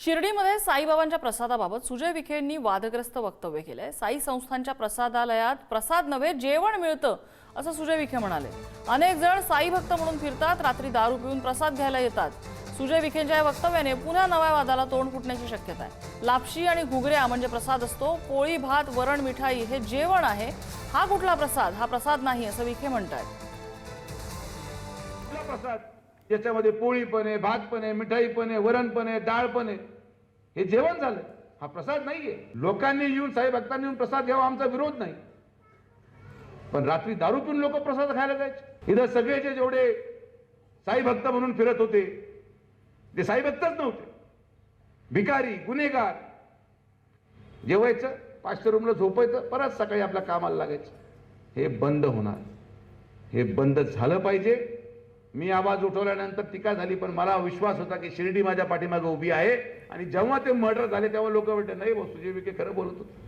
शिर्डीमध्ये साईबाबांच्या प्रसादाबाबत सुजय विखेंनी वादग्रस्त वक्तव्य केलंय। साई संस्थांच्या प्रसादालयात प्रसाद नव्हे जेवण मिळतं असं सुजय विखे म्हणाले। अनेक जण साई भक्त म्हणून फिरतात, रात्री दारू पिऊन प्रसाद घ्यायला येतात। सुजय विखेंच्या या वक्तव्याने पुन्हा नव्या वादाला तोंड फुटण्याची शक्यता आहे। लापशी आणि घुगऱ्या म्हणजे प्रसाद असतो, पोळी भात वरण मिठाई हे जेवण आहे। हा कुठला प्रसाद? हा प्रसाद नाही असं विखे म्हणतात। प्रसाद याच्यामध्ये पोळी पण आहे, भात पण आहे, मिठाई पण आहे, वरण पण आहे, डाळ पण आहे, हे जेवण झालं। हा प्रसाद नाहीये। लोकांनी येऊन साई भक्तांनी येऊन प्रसाद घ्यावा आमचा विरोध नाही, पण रात्री दारू पिऊन लोक प्रसाद खायला जायचे। इथं सगळे जेवढे साई भक्त म्हणून फिरत होते ते साई भक्तच नव्हते, भिकारी गुन्हेगार। जेवायचं, 500 रूमला झोपायचं, परत सकाळी आपल्या कामाला लागायचं। हे बंद होणार, हे बंद झालं पाहिजे। मी आवाज उठवल्यानंतर टीका झाली, पण मला विश्वास होता की शिर्डी माझ्या पाठीमागे उभी आहे। आणि जेव्हा ते मर्डर झाले तेव्हा लोक म्हणते नाही भाऊ सुजय विखे खरं बोलत होते।